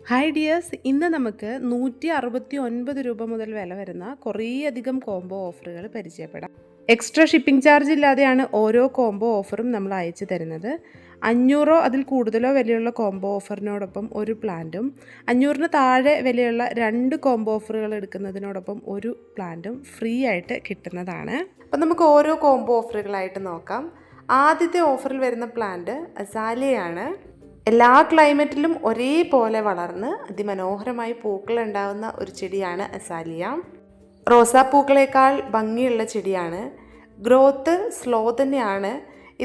Hi dears, ഇന്ന് നമുക്ക് 169 രൂപ മുതൽ വില വരുന്ന കുറേയധികം കോംബോ ഓഫറുകൾ പരിചയപ്പെടാം. എക്സ്ട്രാ ഷിപ്പിംഗ് ചാർജ് ഇല്ലാതെയാണ് ഓരോ കോംബോ ഓഫറും നമ്മൾ അയച്ചു തരുന്നത്. 500 അതിൽ കൂടുതലോ വിലയുള്ള കോംബോ ഓഫറിനോടൊപ്പം ഒരു പ്ലാന്റും 500 താഴെ വിലയുള്ള 2 കോംബോ ഓഫറുകൾ എടുക്കുന്നതിനോടൊപ്പം ഒരു പ്ലാന്റും ഫ്രീ ആയിട്ട് കിട്ടുന്നതാണ്. അപ്പം നമുക്ക് ഓരോ കോംബോ ഓഫറുകളായിട്ട് നോക്കാം. ആദ്യത്തെ ഓഫറിൽ വരുന്ന പ്ലാന്റ് അസാലിയാണ്. എല്ലാ ക്ലൈമറ്റിലും ഒരേപോലെ വളർന്ന് അതിമനോഹരമായി പൂക്കൾ ഉണ്ടാകുന്ന ഒരു ചെടിയാണ് അസാലിയ. റോസാപ്പൂക്കളേക്കാൾ ഭംഗിയുള്ള ചെടിയാണ്. ഗ്രോത്ത് സ്ലോ തന്നെയാണ്.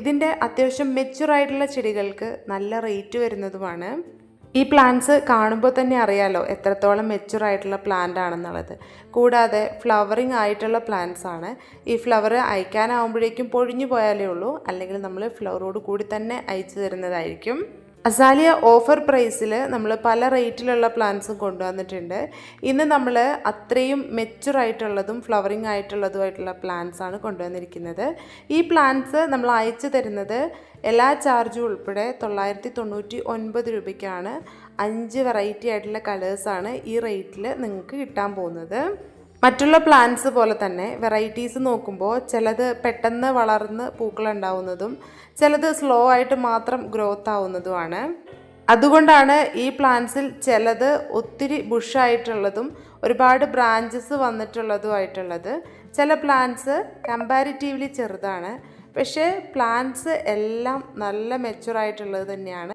ഇതിൻ്റെ അത്യാവശ്യം മെച്ചുറായിട്ടുള്ള ചെടികൾക്ക് നല്ല റേറ്റ് വരുന്നതുമാണ്. ഈ പ്ലാന്റ്സ് കാണുമ്പോൾ തന്നെ അറിയാലോ എത്രത്തോളം മെച്ചുറായിട്ടുള്ള പ്ലാന്റ് ആണെന്നുള്ളത്. കൂടാതെ ഫ്ലവറിങ് ആയിട്ടുള്ള പ്ലാന്റ്സ് ആണ്. ഈ ഫ്ലവർ അയക്കാനാവുമ്പോഴേക്കും പൊഴിഞ്ഞു പോയാലേ ഉള്ളൂ, അല്ലെങ്കിൽ നമ്മൾ ഫ്ലവറോട് കൂടി തന്നെ അയച്ചു തരുന്നതായിരിക്കും. അസാലിയ ഓഫർ പ്രൈസിൽ നമ്മൾ പല റേറ്റിലുള്ള പ്ലാന്റ്സും കൊണ്ടുവന്നിട്ടുണ്ട്. ഇന്ന് നമ്മൾ അത്രയും മെച്ചുറായിട്ടുള്ളതും ഫ്ലവറിങ് ആയിട്ടുള്ളതുമായിട്ടുള്ള പ്ലാന്റ്സ് ആണ് കൊണ്ടുവന്നിരിക്കുന്നത്. ഈ പ്ലാന്റ്സ് നമ്മൾ അയച്ചു തരുന്നത് എല്ലാ ചാർജും ഉൾപ്പെടെ 999 രൂപയ്ക്കാണ്. 5 വെറൈറ്റി ആയിട്ടുള്ള കളേഴ്സാണ് ഈ റേറ്റിൽ നിങ്ങൾക്ക് കിട്ടാൻ പോകുന്നത്. മറ്റുള്ള പ്ലാന്റ്സ് പോലെ തന്നെ വെറൈറ്റീസ് നോക്കുമ്പോൾ ചിലത് പെട്ടെന്ന് വളർന്ന് പൂക്കളുണ്ടാവുന്നതും ചിലത് സ്ലോ ആയിട്ട് മാത്രം ഗ്രോത്ത് ആവുന്നതുമാണ്. അതുകൊണ്ടാണ് ഈ പ്ലാന്റ്സിൽ ചിലത് ഒത്തിരി ബുഷായിട്ടുള്ളതും ഒരുപാട് ബ്രാഞ്ചസ് വന്നിട്ടുള്ളതുമായിട്ടുള്ളത്. ചില പ്ലാന്റ്സ് കമ്പാരിറ്റീവ്ലി ചെറുതാണ്, പക്ഷേ പ്ലാന്റ്സ് എല്ലാം നല്ല മെച്ചുറായിട്ടുള്ളത് തന്നെയാണ്.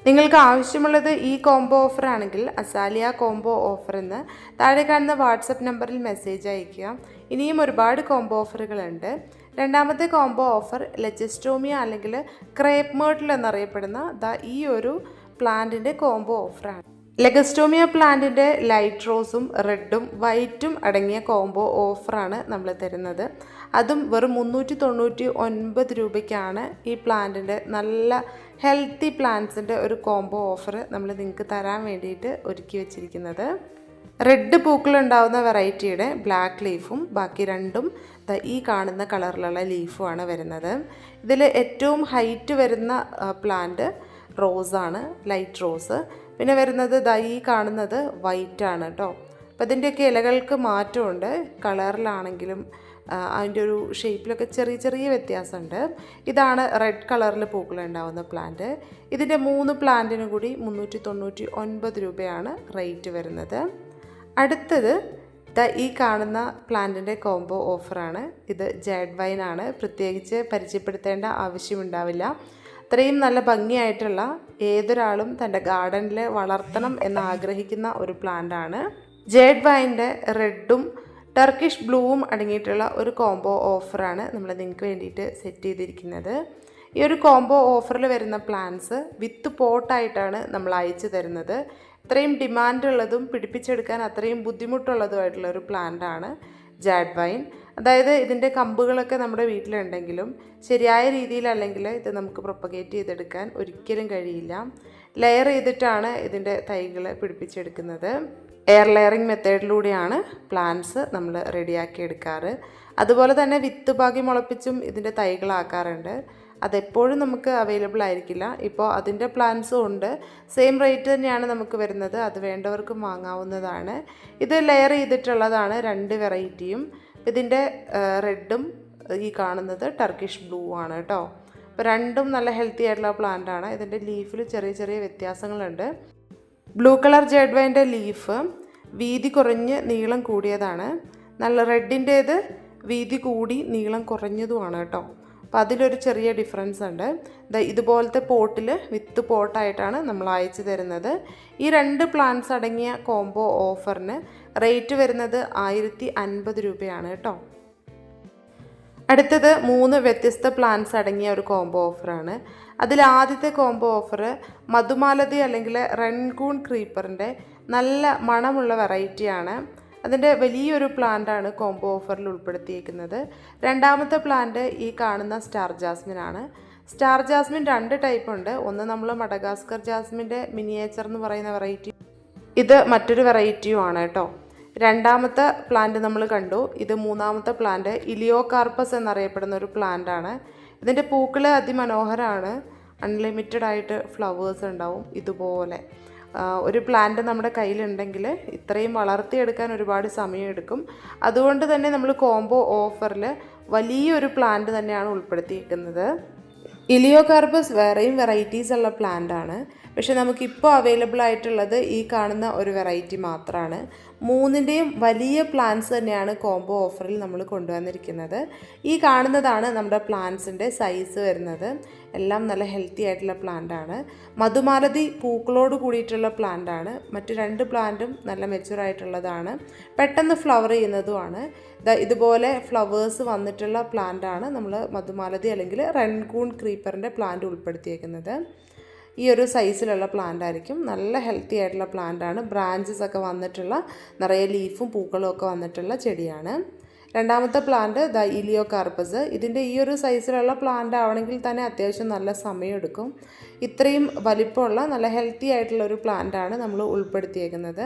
നിങ്ങൾക്ക് ആവശ്യമുള്ളത് ഈ കോംബോ ഓഫർ ആണെങ്കിൽ അസാലിയ കോംബോ ഓഫർ എന്ന് താഴെ കാണുന്ന വാട്സപ്പ് നമ്പറിൽ മെസ്സേജ് അയയ്ക്കുക. ഇനിയും ഒരുപാട് കോംബോ ഓഫറുകളുണ്ട്. രണ്ടാമത്തെ കോംബോ ഓഫർ ലെജസ്റ്റോമിയ അല്ലെങ്കിൽ ക്രേപ്പ് മേർട്ടിൽ എന്നറിയപ്പെടുന്ന ഈ ഒരു പ്ലാന്റിൻ്റെ കോംബോ ഓഫറാണ്. ലെഗസ്റ്റോമിയ പ്ലാന്റിൻ്റെ ലൈറ്റ് റോസും റെഡും വൈറ്റും അടങ്ങിയ കോംബോ ഓഫറാണ് നമ്മൾ തരുന്നത്. അതും വെറും 399 രൂപയ്ക്കാണ് ഈ പ്ലാന്റിൻ്റെ നല്ല ഹെൽത്തി പ്ലാന്റ്സിൻ്റെ ഒരു കോംബോ ഓഫർ നമ്മൾ നിങ്ങൾക്ക് തരാൻ വേണ്ടിയിട്ട് ഒരുക്കി വെച്ചിരിക്കുന്നത്. റെഡ് പൂക്കളുണ്ടാവുന്ന വെറൈറ്റിയുടെ ബ്ലാക്ക് ലീഫും ബാക്കി രണ്ടും ഈ കാണുന്ന കളറിലുള്ള ലീഫുമാണ് വരുന്നത്. ഇതിൽ ഏറ്റവും ഹൈറ്റ് വരുന്ന പ്ലാന്റ് റോസാണ്, ലൈറ്റ് റോസ്. പിന്നെ വരുന്നത് ഈ കാണുന്നത് വൈറ്റാണ് കേട്ടോ. അപ്പോൾ ഇതിൻ്റെയൊക്കെ ഇലകൾക്ക് മാറ്റമുണ്ട്. കളറിലാണെങ്കിലും അതിൻ്റെ ഒരു ഷേപ്പിലൊക്കെ ചെറിയ ചെറിയ വ്യത്യാസമുണ്ട്. ഇതാണ് റെഡ് കളറിൽ പൂക്കളുണ്ടാവുന്ന പ്ലാന്റ്. ഇതിൻ്റെ 3 പ്ലാന്റിന് കൂടി 399 രൂപയാണ് റേറ്റ് വരുന്നത്. അടുത്തത് ഈ കാണുന്ന പ്ലാന്റിൻ്റെ കോംബോ ഓഫറാണ്. ഇത് ജെഡ് വൈൻ ആണ്. പ്രത്യേകിച്ച് പരിചയപ്പെടുത്തേണ്ട ആവശ്യമുണ്ടാവില്ല. അത്രയും നല്ല ഭംഗിയായിട്ടുള്ള ഏതൊരാളും തൻ്റെ ഗാർഡനിൽ വളർത്തണം എന്ന് ആഗ്രഹിക്കുന്ന ഒരു പ്ലാന്റാണ്. ജെഡ് വൈൻ്റെ റെഡും ടർക്കിഷ് ബ്ലൂവും അടങ്ങിയിട്ടുള്ള ഒരു കോംബോ ഓഫറാണ് നമ്മൾ നിങ്ങൾക്ക് വേണ്ടിയിട്ട് സെറ്റ് ചെയ്തിരിക്കുന്നത്. ഈ ഒരു കോംബോ ഓഫറിൽ വരുന്ന പ്ലാന്റ്സ് വിത്ത് പോട്ടായിട്ടാണ് നമ്മൾ അയച്ചു തരുന്നത്. അത്രയും ഡിമാൻഡുള്ളതും പിടിപ്പിച്ചെടുക്കാൻ അത്രയും ബുദ്ധിമുട്ടുള്ളതുമായിട്ടുള്ള ഒരു പ്ലാന്റാണ് ജാഡ് വൈൻ. അതായത് ഇതിൻ്റെ കമ്പുകളൊക്കെ നമ്മുടെ വീട്ടിലുണ്ടെങ്കിലും ശരിയായ രീതിയിലല്ലെങ്കിൽ ഇത് നമുക്ക് പ്രൊപ്പഗേറ്റ് ചെയ്തെടുക്കാൻ ഒരിക്കലും കഴിയില്ല. ലെയർ ചെയ്തിട്ടാണ് ഇതിൻ്റെ തൈകൾ പിടിപ്പിച്ചെടുക്കുന്നത്. എയർ ലെയറിങ് മെത്തേഡിലൂടെയാണ് പ്ലാന്റ്സ് നമ്മൾ റെഡിയാക്കി എടുക്കാറ്. അതുപോലെ തന്നെ വിത്ത് പാകി മുളപ്പിച്ചും ഇതിൻ്റെ തൈകളാക്കാറുണ്ട്. അതെപ്പോഴും നമുക്ക് അവൈലബിൾ ആയിരിക്കില്ല. ഇപ്പോൾ അതിൻ്റെ പ്ലാന്റ്സും ഉണ്ട്. സെയിം റേറ്റ് തന്നെയാണ് നമുക്ക് വരുന്നത്. അത് വേണ്ടവർക്കും വാങ്ങാവുന്നതാണ്. ഇത് ലെയർ ചെയ്തിട്ടുള്ളതാണ് 2 വെറൈറ്റിയും. ഇതിൻ്റെ റെഡും ഈ കാണുന്നത് ടർക്കിഷ് ബ്ലൂ ആണ് കേട്ടോ. അപ്പോൾ രണ്ടും നല്ല ഹെൽത്തി ആയിട്ടുള്ള പ്ലാന്റ് ആണ്. ഇതിൻ്റെ ലീഫിൽ ചെറിയ ചെറിയ വ്യത്യാസങ്ങളുണ്ട്. ബ്ലൂ കളർ ജെഡ് വൈൻ്റെ ലീഫ് വീതി കുറഞ്ഞ് നീളം കൂടിയതാണ്. നല്ല റെഡിൻ്റേത് വീതി കൂടി നീളം കുറഞ്ഞതുമാണ് കേട്ടോ. അപ്പോൾ അതിലൊരു ചെറിയ ഡിഫറൻസ് ഉണ്ട്. ഇതുപോലത്തെ പോട്ടിൽ വിത്ത് പോട്ടായിട്ടാണ് നമ്മൾ അയച്ചു തരുന്നത്. ഈ 2 പ്ലാന്റ്സ് അടങ്ങിയ കോംബോ ഓഫറിന് റേറ്റ് വരുന്നത് 1050 രൂപയാണ് കേട്ടോ. അടുത്തത് 3 വ്യത്യസ്ത പ്ലാന്റ്സ് അടങ്ങിയ ഒരു കോംബോ ഓഫറാണ്. അതിൽ ആദ്യത്തെ കോംബോ ഓഫർ മധുമാലതി അല്ലെങ്കിൽ റൺകൂൺ ക്രീപ്പറിൻ്റെ നല്ല മണമുള്ള വെറൈറ്റിയാണ്. അതിൻ്റെ വലിയൊരു പ്ലാന്റാണ് കോംബോ ഓഫറിൽ ഉൾപ്പെടുത്തിയിരിക്കുന്നത്. രണ്ടാമത്തെ പ്ലാന്റ് ഈ കാണുന്ന സ്റ്റാർ ജാസ്മിൻ ആണ്. സ്റ്റാർ ജാസ്മിൻ 2 ടൈപ്പ് ഉണ്ട്. ഒന്ന് നമ്മൾ മഡഗാസ്കർ ജാസ്മിൻ്റെ മിനിയേച്ചർ എന്ന് പറയുന്ന വെറൈറ്റി, ഇത് മറ്റൊരു വെറൈറ്റിയുമാണ് കേട്ടോ. രണ്ടാമത്തെ പ്ലാന്റ് നമ്മൾ കണ്ടു. ഇത് മൂന്നാമത്തെ പ്ലാന്റ് ഇലിയോകാർപ്പസ് എന്നറിയപ്പെടുന്ന ഒരു പ്ലാന്റ് ആണ്. ഇതിൻ്റെ പൂക്കൾ അതിമനോഹരമാണ്. അൺലിമിറ്റഡ് ആയിട്ട് ഫ്ലവേഴ്സ് ഉണ്ടാവും ഇതുപോലെ. ഒരു പ്ലാന്റ് നമ്മുടെ കയ്യിലുണ്ടെങ്കിൽ ഇത്രയും വളർത്തിയെടുക്കാൻ ഒരുപാട് സമയമെടുക്കും. അതുകൊണ്ട് തന്നെ നമ്മൾ കോംബോ ഓഫറിൽ വലിയൊരു പ്ലാന്റ് തന്നെയാണ് ഉൾപ്പെടുത്തിയിരിക്കുന്നത്. ഇലിയോകാർപ്പസ് വേറെയും വെറൈറ്റീസ് ഉള്ള പ്ലാന്റ് ആണ്. പക്ഷെ നമുക്കിപ്പോൾ അവൈലബിൾ ആയിട്ടുള്ളത് ഈ കാണുന്ന ഒരു വെറൈറ്റി മാത്രമാണ്. മൂന്നിൻ്റെയും വലിയ പ്ലാന്റ്സ് തന്നെയാണ് കോംബോ ഓഫറിൽ നമ്മൾ കൊണ്ടുവന്നിരിക്കുന്നത്. ഈ കാണുന്നതാണ് നമ്മുടെ പ്ലാന്റ്സിൻ്റെ സൈസ് വരുന്നത്. എല്ലാം നല്ല ഹെൽത്തി ആയിട്ടുള്ള പ്ലാന്റാണ്. മധുമാലതി പൂക്കളോട് കൂടിയിട്ടുള്ള പ്ലാന്റാണ്. മറ്റു 2 പ്ലാന്റും നല്ല മെച്യൂർ ആയിട്ടുള്ളതാണ്. പെട്ടെന്ന് ഫ്ലവർ ചെയ്യുന്നതുമാണ്. ഇതുപോലെ ഫ്ലവേഴ്സ് വന്നിട്ടുള്ള പ്ലാന്റാണ് നമ്മൾ മധുമാലതി അല്ലെങ്കിൽ റൺകൂൺ ക്രീപ്പറിൻ്റെ പ്ലാന്റ് ഉൾപ്പെടുത്തിയേക്കുന്നത്. ഈ ഒരു സൈസിലുള്ള പ്ലാന്റ് ആയിരിക്കും. നല്ല ഹെൽത്തി ആയിട്ടുള്ള പ്ലാന്റാണ്. ബ്രാഞ്ചസ് ഒക്കെ വന്നിട്ടുള്ള നിറയെ ലീഫും പൂക്കളും ഒക്കെ വന്നിട്ടുള്ള ചെടിയാണ്. രണ്ടാമത്തെ പ്ലാന്റ് ഇലിയോകാർപ്പസ്. ഇതിൻ്റെ ഈ ഒരു സൈസിലുള്ള പ്ലാന്റ് ആവണമെങ്കിൽ തന്നെ അത്യാവശ്യം നല്ല സമയമെടുക്കും. ഇത്രയും വലിപ്പമുള്ള നല്ല ഹെൽത്തി ആയിട്ടുള്ള ഒരു പ്ലാന്റാണ് നമ്മൾ ഉൾപ്പെടുത്തിയേക്കുന്നത്.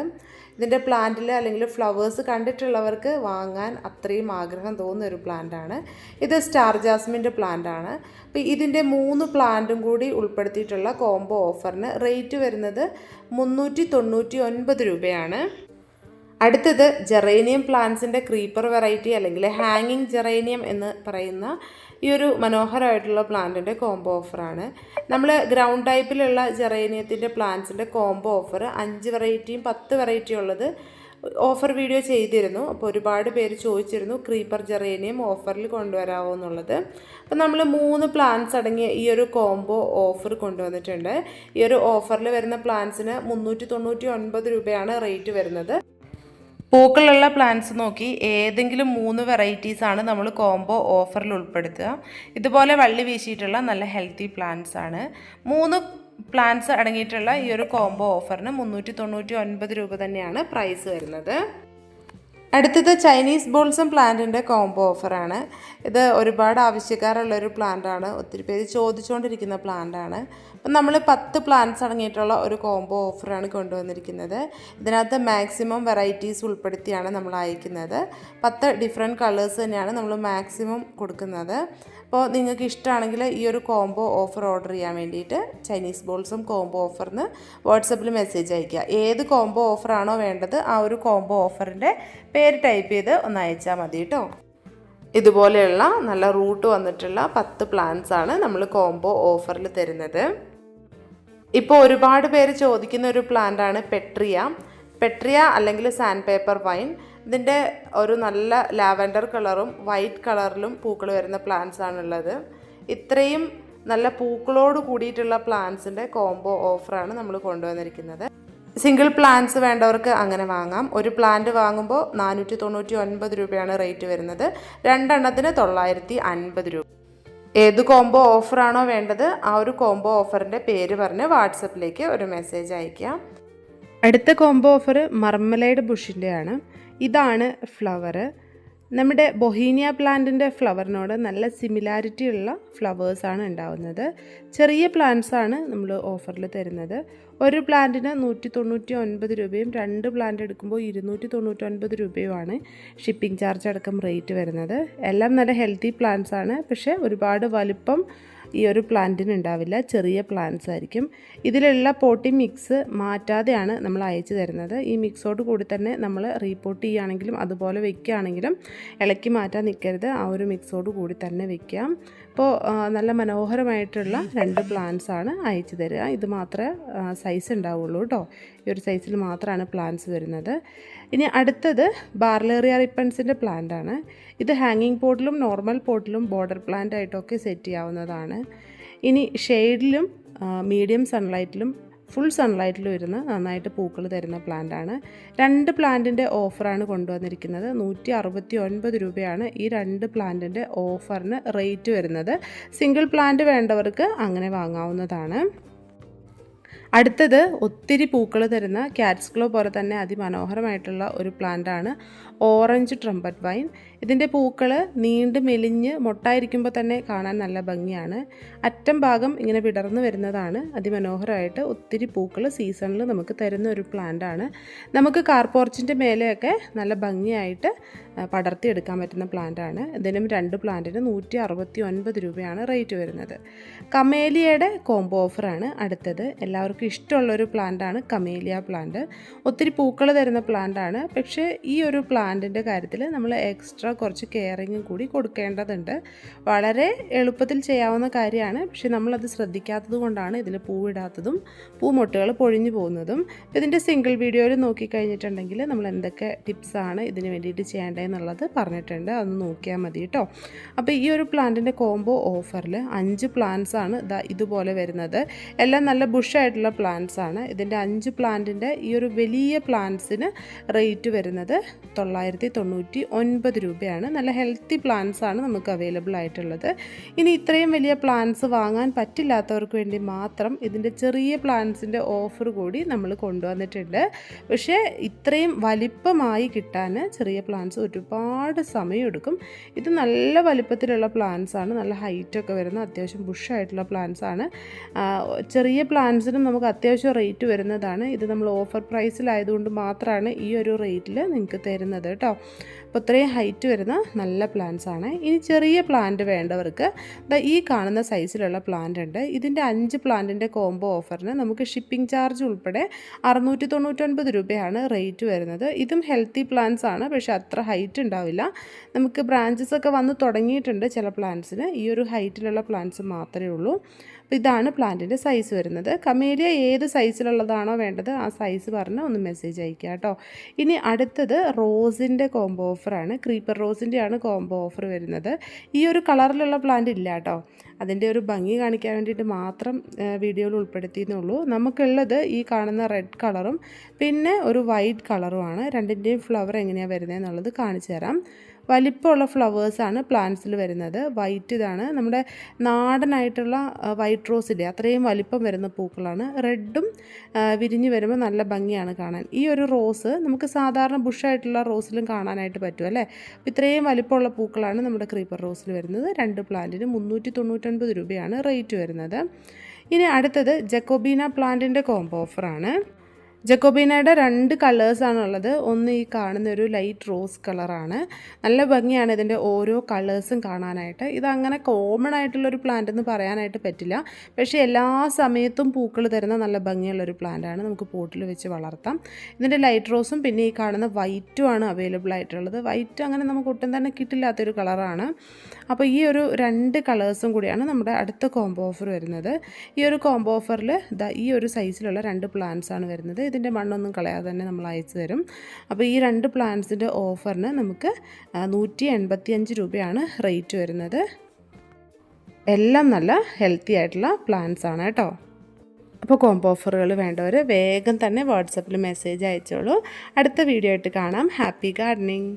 ഇതിൻ്റെ പ്ലാന്റിൽ അല്ലെങ്കിൽ ഫ്ലവേഴ്സ് കണ്ടിട്ടുള്ളവർക്ക് വാങ്ങാൻ അത്രയും ആഗ്രഹം തോന്നുന്ന ഒരു പ്ലാന്റാണ്. ഇത് സ്റ്റാർ ജാസ്മിൻ്റെ പ്ലാന്റാണ്. അപ്പോൾ ഇതിൻ്റെ 3 പ്ലാന്റും കൂടി ഉൾപ്പെടുത്തിയിട്ടുള്ള കോംബോ ഓഫറിന് റേറ്റ് വരുന്നത് 399 രൂപയാണ്. അടുത്തത് ജെറേനിയം പ്ലാന്റ്സിൻ്റെ ക്രീപ്പർ വെറൈറ്റി അല്ലെങ്കിൽ ഹാങ്ങിങ് ജെറേനിയം എന്ന് പറയുന്ന ഈ ഒരു മനോഹരമായിട്ടുള്ള പ്ലാന്റിൻ്റെ കോംബോ ഓഫറാണ്. നമ്മൾ ഗ്രൗണ്ട് ടൈപ്പിലുള്ള ജെറേനിയത്തിൻ്റെ പ്ലാന്റ്സിൻ്റെ കോംബോ ഓഫർ 5 വെറൈറ്റിയും 10 വെറൈറ്റിയും ഉള്ളത് ഓഫർ വീഡിയോ ചെയ്തിരുന്നു. അപ്പോൾ ഒരുപാട് പേര് ചോദിച്ചിരുന്നു ക്രീപ്പർ ജെറേനിയം ഓഫറിൽ കൊണ്ടുവരാമോ എന്നുള്ളത്. അപ്പോൾ നമ്മൾ 3 പ്ലാന്റ്സ് അടങ്ങിയ ഈ ഒരു കോംബോ ഓഫർ കൊണ്ടുവന്നിട്ടുണ്ട്. ഈ ഒരു ഓഫറിൽ വരുന്ന പ്ലാന്റ്സിന് 399 രൂപയാണ് റേറ്റ് വരുന്നത്. പൂക്കളുള്ള പ്ലാന്റ്സ് നോക്കി ഏതെങ്കിലും 3 വെറൈറ്റീസാണ് നമ്മൾ കോംബോ ഓഫറിൽ ഉൾപ്പെടുത്തുക. ഇതുപോലെ വള്ളി വീശിയിട്ടുള്ള നല്ല ഹെൽത്തി പ്ലാന്റ്സ് ആണ്. 3 പ്ലാന്റ്സ് അടങ്ങിയിട്ടുള്ള ഈ ഒരു കോംബോ ഓഫറിന് 399 രൂപ തന്നെയാണ് പ്രൈസ് വരുന്നത്. അടുത്തത് ചൈനീസ് ബോൾസം പ്ലാന്റിൻ്റെ കോംബോ ഓഫറാണ്. ഇത് ഒരുപാട് ആവശ്യക്കാരുള്ളൊരു പ്ലാന്റാണ്. ഒത്തിരി പേര് ചോദിച്ചുകൊണ്ടിരിക്കുന്ന പ്ലാന്റാണ്. അപ്പം നമ്മൾ 10 പ്ലാന്റ്സ് അടങ്ങിയിട്ടുള്ള ഒരു കോംബോ ഓഫറാണ് കൊണ്ടുവന്നിരിക്കുന്നത്. ഇതിനകത്ത് മാക്സിമം വെറൈറ്റീസ് ഉൾപ്പെടുത്തിയാണ് നമ്മൾ അയക്കുന്നത്. 10 ഡിഫറെൻറ്റ് കളേഴ്സ് തന്നെയാണ് നമ്മൾ മാക്സിമം കൊടുക്കുന്നത്. അപ്പോൾ നിങ്ങൾക്ക് ഇഷ്ടമാണെങ്കിൽ ഈ ഒരു കോംബോ ഓഫർ ഓർഡർ ചെയ്യാൻ വേണ്ടിയിട്ട് ചൈനീസ് ബോൾസം കോംബോ ഓഫറിന് വാട്സപ്പിൽ മെസ്സേജ് അയയ്ക്കുക. ഏത് കോംബോ ഓഫറാണോ വേണ്ടത് ആ ഒരു കോംബോ ഓഫറിൻ്റെ പേര് ടൈപ്പ് ചെയ്ത് ഒന്ന് അയച്ചാൽ മതി കേട്ടോ. ഇതുപോലെയുള്ള നല്ല റൂട്ട് വന്നിട്ടുള്ള 10 പ്ലാന്റ്സ് ആണ് നമ്മൾ കോംബോ ഓഫറിൽ തരുന്നത്. ഇപ്പോൾ ഒരുപാട് പേര് ചോദിക്കുന്ന ഒരു പ്ലാന്റാണ് പെട്രിയ അല്ലെങ്കിൽ സാൻഡ് പേപ്പർ വൈൻ. ഇതിൻ്റെ ഒരു നല്ല ലാവൻഡർ കളറും വൈറ്റ് കളറിലും പൂക്കൾ വരുന്ന പ്ലാന്റ്സ് ആണുള്ളത്. ഇത്രയും നല്ല പൂക്കളോട് കൂടിയിട്ടുള്ള പ്ലാന്റ്സിൻ്റെ കോംബോ ഓഫറാണ് നമ്മൾ കൊണ്ടുവന്നിരിക്കുന്നത്. സിംഗിൾ പ്ലാന്റ്സ് വേണ്ടവർക്ക് അങ്ങനെ വാങ്ങാം. ഒരു പ്ലാന്റ് വാങ്ങുമ്പോൾ 499 രൂപയാണ് റേറ്റ് വരുന്നത്. 2 എണ്ണത്തിന് 950 രൂപ. ഏത് കോംബോ ഓഫറാണോ വേണ്ടത് ആ ഒരു കോംബോ ഓഫറിൻ്റെ പേര് പറഞ്ഞ് വാട്സപ്പിലേക്ക് ഒരു മെസ്സേജ് അയയ്ക്കാം. അടുത്ത കോംബോ ഓഫർ മർമലൈഡ് ബുഷിൻ്റെയാണ്. ഇതാണ് ഫ്ലവർ. നമ്മുടെ ബൊഹീനിയ പ്ലാന്റിൻ്റെ ഫ്ലവറിനോട് നല്ല സിമിലാരിറ്റി ഉള്ള ഫ്ലവേഴ്സാണ് ഉണ്ടാവുന്നത്. ചെറിയ പ്ലാന്റ്സാണ് നമ്മൾ ഓഫറിൽ തരുന്നത്. ഒരു പ്ലാന്റിന് 199 രൂപയും 2 പ്ലാന്റ് എടുക്കുമ്പോൾ 299 രൂപയുമാണ് ഷിപ്പിംഗ് ചാർജ് അടക്കം റേറ്റ് വരുന്നത്. എല്ലാം നല്ല ഹെൽത്തി പ്ലാന്റ്സ് ആണ്. പക്ഷേ ഒരുപാട് വലുപ്പം ഈ ഒരു പ്ലാന്റിന് ഉണ്ടാവില്ല. ചെറിയ പ്ലാന്റ്സ് ആയിരിക്കും. ഇതിലുള്ള പോട്ടിംഗ് മിക്സ് മാറ്റാതെയാണ് നമ്മൾ അയച്ചു തരുന്നത്. ഈ മിക്സോട് കൂടി തന്നെ നമ്മൾ റീപോർട്ട് ചെയ്യുകയാണെങ്കിലും അതുപോലെ വെക്കുകയാണെങ്കിലും ഇളക്കി മാറ്റാൻ നിൽക്കരുത്. ആ ഒരു മിക്സോട് കൂടി തന്നെ വെക്കാം. അപ്പോൾ നല്ല മനോഹരമായിട്ടുള്ള 2 പ്ലാന്റ്സ് ആണ് അയച്ചു തരിക. ഇത് മാത്രമേ സൈസ് ഉണ്ടാവുള്ളൂ കേട്ടോ. ഈ ഒരു സൈസിൽ മാത്രമാണ് പ്ലാന്റ്സ് വരുന്നത്. ഇനി അടുത്തത് ബാർലേറിയ റിപ്പൻസിൻ്റെ പ്ലാന്റ് ആണ്. ഇത് ഹാങ്ങിങ് പോട്ടിലും നോർമൽ പോട്ടിലും ബോർഡർ പ്ലാന്റ് ആയിട്ടൊക്കെ സെറ്റ് ചെയ്യാവുന്നതാണ്. ഇനി ഷെയ്ഡിലും മീഡിയം സൺലൈറ്റിലും ഫുൾ സൺലൈറ്റിലും ഇരുന്ന് നന്നായിട്ട് പൂക്കൾ തരുന്ന പ്ലാന്റാണ്. 2 പ്ലാന്റിൻ്റെ ഓഫറാണ് കൊണ്ടുവന്നിരിക്കുന്നത്. 169 രൂപയാണ് ഈ 2 പ്ലാന്റിൻ്റെ ഓഫറിന് റേറ്റ് വരുന്നത്. സിംഗിൾ പ്ലാന്റ് വേണ്ടവർക്ക് അങ്ങനെ വാങ്ങാവുന്നതാണ്. അടുത്തത് ഒത്തിരി പൂക്കൾ തരുന്ന ക്യാറ്റ്സ് ക്ലോ പോലെ തന്നെ അതിമനോഹരമായിട്ടുള്ള ഒരു പ്ലാന്റാണ് ഓറഞ്ച് ട്രംപറ്റ് വൈൻ. ഇതിൻ്റെ പൂക്കൾ നീണ്ട് മെലിഞ്ഞ് മൊട്ടായിരിക്കുമ്പോൾ തന്നെ കാണാൻ നല്ല ഭംഗിയാണ്. അറ്റം ഭാഗം ഇങ്ങനെ വിടർന്നു വരുന്നതാണ്. അതിമനോഹരമായിട്ട് ഒത്തിരി പൂക്കൾ സീസണിൽ നമുക്ക് തരുന്ന ഒരു പ്ലാന്റാണ്. നമുക്ക് കാർ പോർച്ചിൻ്റെ മേലെയൊക്കെ നല്ല ഭംഗിയായിട്ട് പടർത്തിയെടുക്കാൻ പറ്റുന്ന പ്ലാന്റാണ്. ഇതിനും 2 പ്ലാന്റിന് 169 രൂപയാണ് റേറ്റ് വരുന്നത്. കമേലിയയുടെ കോംബോ ഓഫറാണ് അടുത്തത്. എല്ലാവർക്കും നമുക്ക് ഇഷ്ടമുള്ളൊരു പ്ലാന്റാണ് കമേലിയ പ്ലാന്റ്. ഒത്തിരി പൂക്കൾ തരുന്ന പ്ലാന്റാണ്. പക്ഷേ ഈ ഒരു പ്ലാന്റിൻ്റെ കാര്യത്തിൽ നമ്മൾ എക്സ്ട്രാ കുറച്ച് കെയറിങ്ങും കൂടി കൊടുക്കേണ്ടതുണ്ട്. വളരെ എളുപ്പത്തിൽ ചെയ്യാവുന്ന കാര്യമാണ്, പക്ഷേ നമ്മളത് ശ്രദ്ധിക്കാത്തത് കൊണ്ടാണ് ഇതിൽ പൂവിടാത്തതും പൂമൊട്ടുകൾ പൊഴിഞ്ഞു പോകുന്നതും. ഇതിൻ്റെ സിംഗിൾ വീഡിയോയിൽ നോക്കിക്കഴിഞ്ഞിട്ടുണ്ടെങ്കിൽ നമ്മൾ എന്തൊക്കെ ടിപ്സാണ് ഇതിന് വേണ്ടിയിട്ട് ചെയ്യേണ്ടതെന്നുള്ളത് പറഞ്ഞിട്ടുണ്ട്. അതൊന്ന് നോക്കിയാൽ മതി കേട്ടോ. അപ്പോൾ ഈ ഒരു പ്ലാന്റിൻ്റെ കോംബോ ഓഫറിൽ 5 പ്ലാന്റ്സ് ആണ് ഇതുപോലെ വരുന്നത്. എല്ലാം നല്ല ബുഷായിട്ടുള്ള പ്ലാന്റ്സ് ആണ്. ഇതിൻ്റെ 5 പ്ലാന്റിൻ്റെ ഈ ഒരു വലിയ പ്ലാന്റ്സിന് റേറ്റ് വരുന്നത് 999 രൂപയാണ്. നല്ല ഹെൽത്തി പ്ലാന്റ്സ് ആണ് നമുക്ക് അവൈലബിൾ ആയിട്ടുള്ളത്. ഇനി ഇത്രയും വലിയ പ്ലാന്റ്സ് വാങ്ങാൻ പറ്റില്ലാത്തവർക്ക് വേണ്ടി മാത്രം ഇതിൻ്റെ ചെറിയ പ്ലാന്റ്സിൻ്റെ ഓഫർ കൂടി നമ്മൾ കൊണ്ടുവന്നിട്ടുണ്ട്. പക്ഷേ ഇത്രയും വലിപ്പമായി കിട്ടാൻ ചെറിയ പ്ലാന്റ്സ് ഒരുപാട് സമയമെടുക്കും. ഇത് നല്ല വലിപ്പത്തിലുള്ള പ്ലാന്റ്സ് ആണ്. നല്ല ഹൈറ്റൊക്കെ വരുന്ന അത്യാവശ്യം ബുഷായിട്ടുള്ള പ്ലാന്റ്സ് ആണ്. ചെറിയ പ്ലാന്റ്സിനും നമുക്ക് അത്യാവശ്യം റേറ്റ് വരുന്നതാണ്. ഇത് നമ്മൾ ഓഫർ പ്രൈസിലായതുകൊണ്ട് മാത്രമാണ് ഈ ഒരു റേറ്റിൽ നിങ്ങൾക്ക് തരുന്നത് കേട്ടോ. അപ്പോൾ ഇത്രയും ഹൈറ്റ് വരുന്ന നല്ല പ്ലാന്റ്സ് ആണ്. ഇനി ചെറിയ പ്ലാന്റ് വേണ്ടവർക്ക് ഈ കാണുന്ന സൈസിലുള്ള പ്ലാന്റ് ഉണ്ട്. ഇതിൻ്റെ 5 പ്ലാന്റിൻ്റെ കോംബോ ഓഫറിന് നമുക്ക് ഷിപ്പിംഗ് ചാർജ് ഉൾപ്പെടെ 699 രൂപയാണ് റേറ്റ് വരുന്നത്. ഇതും ഹെൽത്തി പ്ലാന്റ്സ് ആണ്, പക്ഷേ അത്ര ഹൈറ്റ് ഉണ്ടാവില്ല. നമുക്ക് ബ്രാഞ്ചസ് ഒക്കെ വന്ന് തുടങ്ങിയിട്ടുണ്ട് ചില പ്ലാന്റ്സിന്. ഈ ഒരു ഹൈറ്റിലുള്ള പ്ലാന്റ്സ് മാത്രമേ ഉള്ളൂ. അപ്പോൾ ഇതാണ് പ്ലാന്റിൻ്റെ സൈസ് വരുന്നത്. കമേലിയ ഏത് സൈസിലുള്ളതാണോ വേണ്ടത് ആ സൈസ് പറഞ്ഞ് ഒന്ന് മെസ്സേജ് അയക്കുക കേട്ടോ. ഇനി അടുത്തത് റോസിൻ്റെ കോംബോ ഓഫറാണ്. ക്രീപ്പർ റോസിൻ്റെയാണ് കോംബോ ഓഫർ വരുന്നത്. ഈ ഒരു കളറിലുള്ള പ്ലാന്റ് ഇല്ല കേട്ടോ. അതിൻ്റെ ഒരു ഭംഗി കാണിക്കാൻ വേണ്ടിയിട്ട് മാത്രം വീഡിയോയിൽ ഉൾപ്പെടുത്തിയെന്നുള്ളൂ. നമുക്കുള്ളത് ഈ കാണുന്ന റെഡ് കളറും പിന്നെ ഒരു വൈറ്റ് കളറുമാണ്. രണ്ടിൻ്റെയും ഫ്ലവർ എങ്ങനെയാണ് വരുന്നത് എന്നുള്ളത് കാണിച്ചു തരാം. വലിപ്പമുള്ള ഫ്ലവേഴ്സാണ് പ്ലാന്റ്സിൽ വരുന്നത്. വൈറ്റ് ഇതാണ് നമ്മുടെ നാടനായിട്ടുള്ള വൈറ്റ് റോസില്ലേ, അത്രയും വലിപ്പം വരുന്ന പൂക്കളാണ്. റെഡും വിരിഞ്ഞ് വരുമ്പോൾ നല്ല ഭംഗിയാണ് കാണാൻ. ഈ ഒരു റോസ് നമുക്ക് സാധാരണ ബുഷായിട്ടുള്ള റോസിലും കാണാനായിട്ട് പറ്റും അല്ലേ. ഇത്രയും വലിപ്പമുള്ള പൂക്കളാണ് നമ്മുടെ ക്രീപ്പർ റോസിൽ വരുന്നത്. 2 പ്ലാന്റിന് 399 രൂപയാണ് റേറ്റ് വരുന്നത്. ഇനി അടുത്തത് ജക്കോബീന പ്ലാന്റിൻ്റെ കോംബോ ഓഫറാണ്. ജക്കോബീനയുടെ 2 കളേഴ്സാണുള്ളത്. ഒന്ന് ഈ കാണുന്ന ഒരു ലൈറ്റ് റോസ് കളറാണ്. നല്ല ഭംഗിയാണ് ഇതിൻ്റെ ഓരോ കളേഴ്സും കാണാനായിട്ട്. ഇതങ്ങനെ കോമൺ ആയിട്ടുള്ളൊരു പ്ലാന്റ് എന്ന് പറയാനായിട്ട് പറ്റില്ല, പക്ഷേ എല്ലാ സമയത്തും പൂക്കൾ തരുന്ന നല്ല ഭംഗിയുള്ളൊരു പ്ലാന്റാണ്. നമുക്ക് പോട്ടിൽ വെച്ച് വളർത്താം. ഇതിൻ്റെ ലൈറ്റ് റോസും പിന്നെ ഈ കാണുന്ന വൈറ്റും ആണ് അവൈലബിൾ ആയിട്ടുള്ളത്. വൈറ്റ് അങ്ങനെ നമുക്ക് ഒട്ടും തന്നെ കിട്ടില്ലാത്തൊരു കളറാണ്. അപ്പോൾ ഈ ഒരു 2 കളേഴ്സും കൂടിയാണ് നമ്മുടെ അടുത്ത കോംബോ ഓഫർ വരുന്നത്. ഈ ഒരു കോംബോ ഓഫറിൽ ഈ ഒരു സൈസിലുള്ള 2 പ്ലാന്റ്സ് ആണ് വരുന്നത്. ഇതിൻ്റെ മണ്ണൊന്നും കളയാതെ തന്നെ നമ്മൾ അയച്ചു തരും. അപ്പോൾ ഈ 2 പ്ലാന്റ്സിൻ്റെ ഓഫറിന് നമുക്ക് 185 രൂപയാണ് റേറ്റ് വരുന്നത്. എല്ലാം നല്ല ഹെൽത്തി ആയിട്ടുള്ള പ്ലാന്റ്സ് ആണ് കേട്ടോ. അപ്പോൾ കോംബോ ഓഫറുകൾ വേണ്ടവർ വേഗം തന്നെ വാട്സപ്പിൽ മെസ്സേജ് അയച്ചോളൂ. അടുത്ത വീഡിയോ ആയിട്ട് കാണാം. Happy gardening.